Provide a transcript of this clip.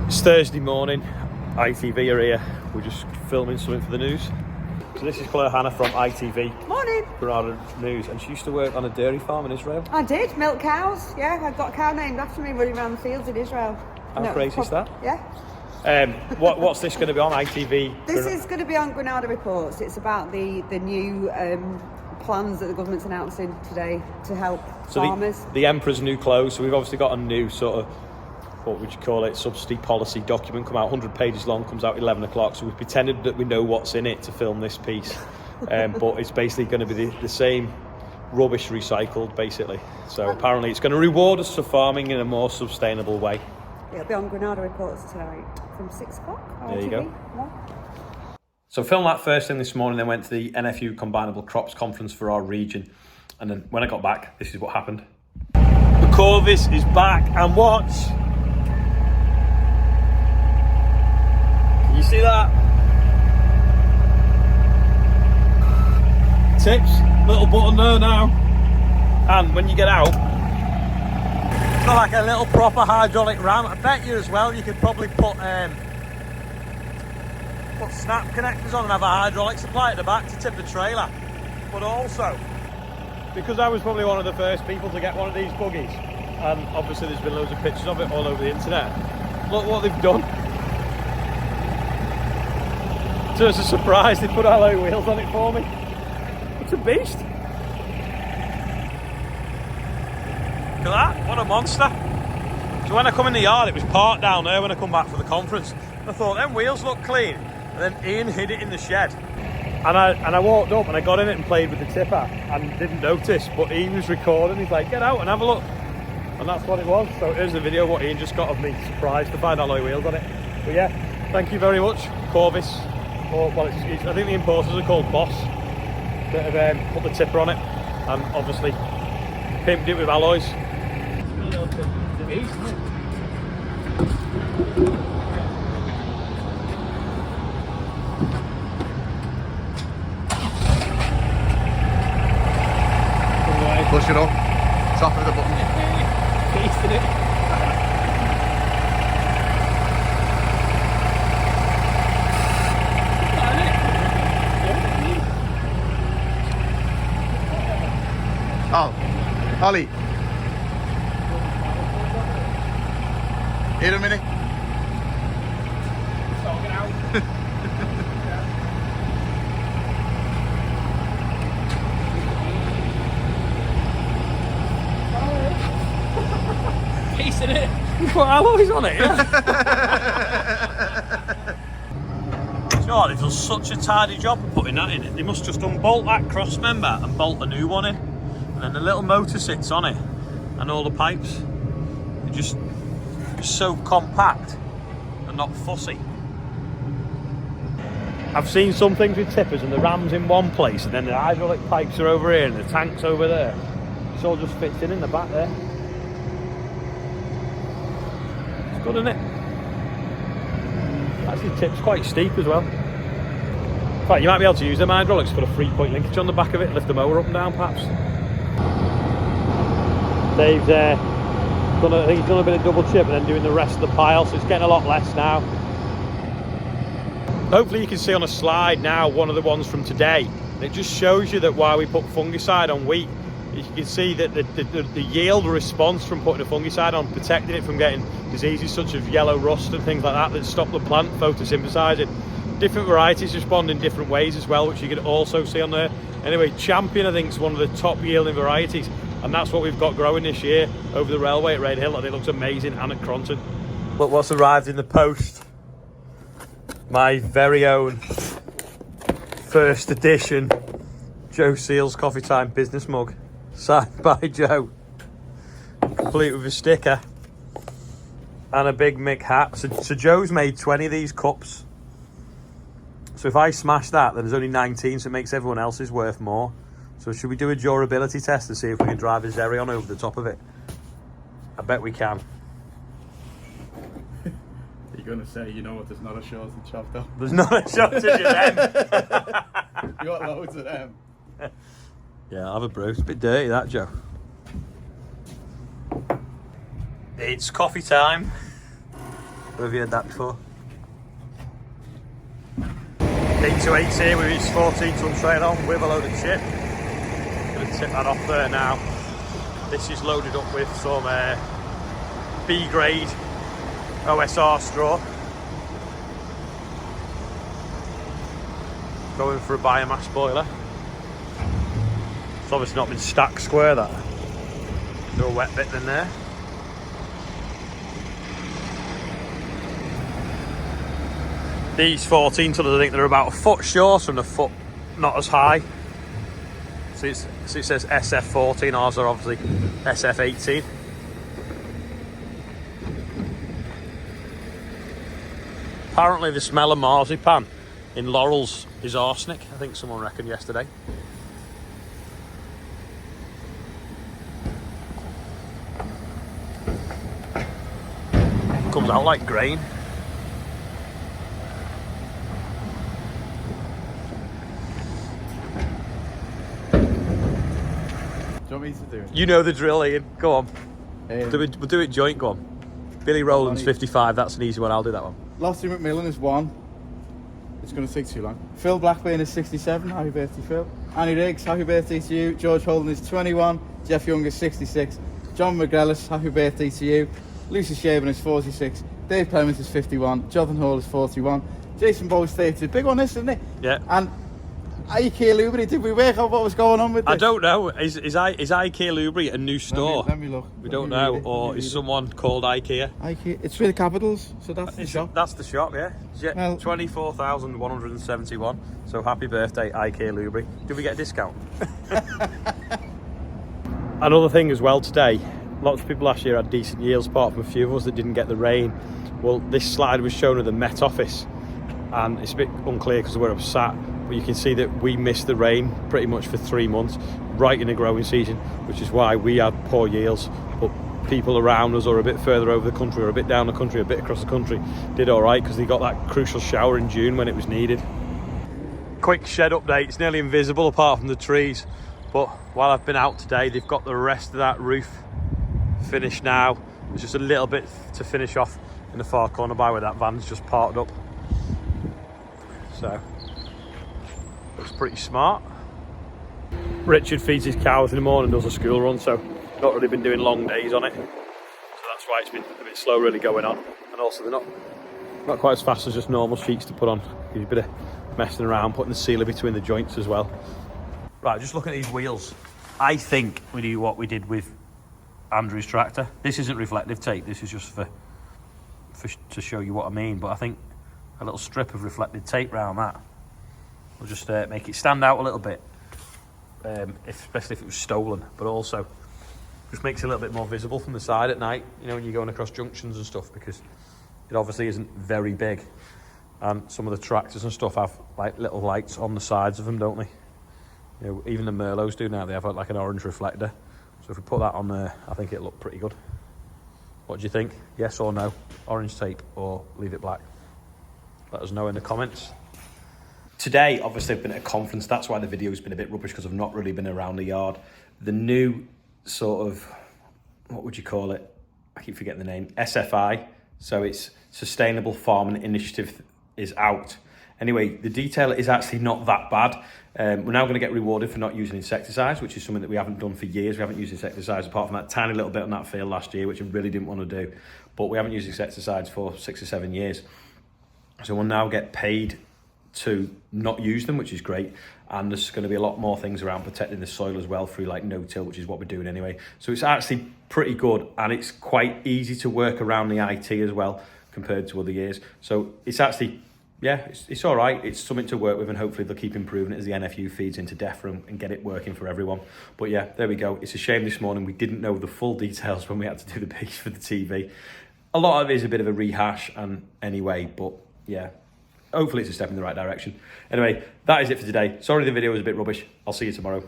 It's Thursday morning, ITV are here. We're just filming something for the news. So this is Claire Hannah from ITV. Morning. Granada News, and she used to work on a dairy farm in Israel. I did, milk cows. Yeah, I've got a cow named after me running around the fields in Israel. How crazy is that? Yeah. What's this going to be on ITV? This is going to be on Granada Reports. It's about the new plans that the government's announcing today to help farmers. The Emperor's new clothes. So we've obviously got a new sort of, what would you call it, subsidy policy document come out, 100 pages long, comes out 11 o'clock. So we've pretended that we know what's in it to film this piece. But it's basically going to be the same rubbish recycled, basically. So apparently it's going to reward us for farming in a more sustainable way. It'll be on Granada Reports tonight from 6 o'clock. There you go. Yeah. So filmed that first thing this morning, then went to the NFU Combinable Crops Conference for our region. And then when I got back, this is what happened. The Corvus is back, and watch. Can you see that? Tips, little button there now. And when you get out, it's got like a little proper hydraulic ram. I bet you as well, you could probably put snap connectors on and have a hydraulic supply at the back to tip the trailer. But also, because I was probably one of the first people to get one of these buggies, and obviously there's been loads of pictures of it all over the internet, look what they've done. So it's a surprise, they put alloy wheels on it for me. It's a beast. Look at that, what a monster. So when I come in the yard, it was parked down there when I come back for the conference. I thought, them wheels look clean. And then Ian hid it in the shed. And I walked up and I got in it and played with the tipper and didn't notice, but Ian was recording. He's like, get out and have a look. And that's what it was. So here's the video of what Ian just got of me. Surprised to find alloy wheels on it. But yeah, thank you very much, Corvus. Or, well, I think the importers are called Boss, that have put the tipper on it and obviously pimped it with alloys. Push it up, top of the button. Pasting it. Oh, Ollie. Here a minute. Piecing it. You put alloys on it, yeah? You know what, they do such a tidy job of putting that in it. They must just unbolt that cross member and bolt a new one in. And then the little motor sits on it. And all the pipes. They're just so compact and not fussy. I've seen some things with tippers and the ram's in one place and then the hydraulic pipes are over here and the tank's over there. It all just fits in the back there. It's good, isn't it? Actually, the tip's quite steep as well. In fact, you might be able to use them hydraulics, put a 3-point linkage on the back of it, lift the mower up and down perhaps. Dave's I think he's done a bit of double chip and then doing the rest of the pile, so it's getting a lot less now. Hopefully you can see on a slide now one of the ones from today. And it just shows you that while we put fungicide on wheat, you can see that the yield response from putting a fungicide on, protecting it from getting diseases such as yellow rust and things like that stop the plant photosynthesizing. Different varieties respond in different ways as well, which you can also see on there. Anyway, Champion I think is one of the top yielding varieties, and that's what we've got growing this year over the railway at Red Hill, and it looks amazing, and at Cronton. Look what's arrived in the post. My very own first edition Joe Seals Coffee Time business mug, signed by Joe, complete with a sticker and a big Mick hat. So Joe's made 20 of these cups. So if I smash that, then there's only 19, so it makes everyone else's worth more. So should we do a durability test to see if we can drive a Xerion over the top of it? I bet we can. You're going to say, you know what, there's not a shortage of chop though. There's not a shortage of them. You got loads of them. Yeah, I'll have a brew. It's a bit dirty, that, Joe. It's coffee time. Where have you heard that before? 8 to 8 here with his 14-ton trailer on with a load of chip. Going to tip that off there now. This is loaded up with some B-grade OSR straw. Going for a biomass boiler. It's obviously not been stacked square, that. There's a wet bit in there. These 14 tonners, I think they're about a foot short and a foot not as high. So it says SF14, ours are obviously SF18. Apparently the smell of marzipan in Laurel's is arsenic, I think someone reckoned yesterday. Comes out like grain. Do you want me to do it? You know the drill, Ian. Go on. Um, We'll do it joint, go on. Billy Rowland's 55, that's an easy one, I'll do that one. Lottie McMillan is 1. It's going to take too long. Phil Blackburn is 67. Happy birthday, Phil. Annie Riggs, happy birthday to you. George Holden is 21. Jeff Young is 66. John McGrellis, happy birthday to you. Lucy Shaban is 46. Dave Clements is 51. Jonathan Hall is 41. Jason Bowes 30. Big one, this, isn't it? Yeah. And IKEA Lubri, did we work out what was going on with this? I don't know. Is IKEA Lubri a new store? Let me look. We don't know. Or is someone called IKEA? IKEA. It's with capitals, so that's the shop. That's the shop, yeah. Well, 24,171. So happy birthday, IKEA Lubri. Did we get a discount? Another thing as well today, lots of people last year had decent yields apart from a few of us that didn't get the rain. Well, this slide was shown at the Met Office and it's a bit unclear because of where I'm sat, but you can see that we missed the rain pretty much for 3 months, right in the growing season, which is why we had poor yields. But people around us or a bit further over the country or a bit down the country, a bit across the country, did all right because they got that crucial shower in June when it was needed. Quick shed update, it's nearly invisible apart from the trees, but while I've been out today, they've got the rest of that roof finished now. There's just a little bit to finish off in the far corner by where that van's just parked up. So, looks pretty smart. Richard feeds his cows in the morning, does a school run, so not really been doing long days on it. So that's why it's been a bit slow really going on. And also they're not quite as fast as just normal sheets to put on. There's a bit of messing around, putting the sealer between the joints as well. Right, just looking at these wheels. I think we do what we did with Andrew's tractor. This isn't reflective tape, this is just to show you what I mean, but I think a little strip of reflective tape around that will just make it stand out a little bit, especially if it was stolen, but also just makes it a little bit more visible from the side at night, you know, when you're going across junctions and stuff, because it obviously isn't very big, and some of the tractors and stuff have like little lights on the sides of them, don't they? You know, even the Merlots do now, they have like an orange reflector. So if we put that on there, I think it'll look pretty good. What do you think? Yes or no? Orange tape or leave it black? Let us know in the comments. Today, obviously, I've been at a conference. That's why the video's been a bit rubbish, because I've not really been around the yard. The new sort of, what would you call it? I keep forgetting the name. SFI. So it's Sustainable Farming Initiative is out. Anyway, the detail is actually not that bad. We're now going to get rewarded for not using insecticides, which is something that we haven't done for years. We haven't used insecticides apart from that tiny little bit on that field last year, which I really didn't want to do. But we haven't used insecticides for 6 or 7 years. So we'll now get paid to not use them, which is great. And there's going to be a lot more things around protecting the soil as well through like no-till, which is what we're doing anyway. So it's actually pretty good, and it's quite easy to work around the IT as well compared to other years. So it's actually, yeah, it's all right. It's something to work with, and hopefully they'll keep improving it as the NFU feeds into DEFRA and get it working for everyone. But yeah, there we go. It's a shame this morning we didn't know the full details when we had to do the piece for the TV. A lot of it is a bit of a rehash, and anyway, but yeah, hopefully it's a step in the right direction. Anyway, that is it for today. Sorry the video was a bit rubbish. I'll see you tomorrow.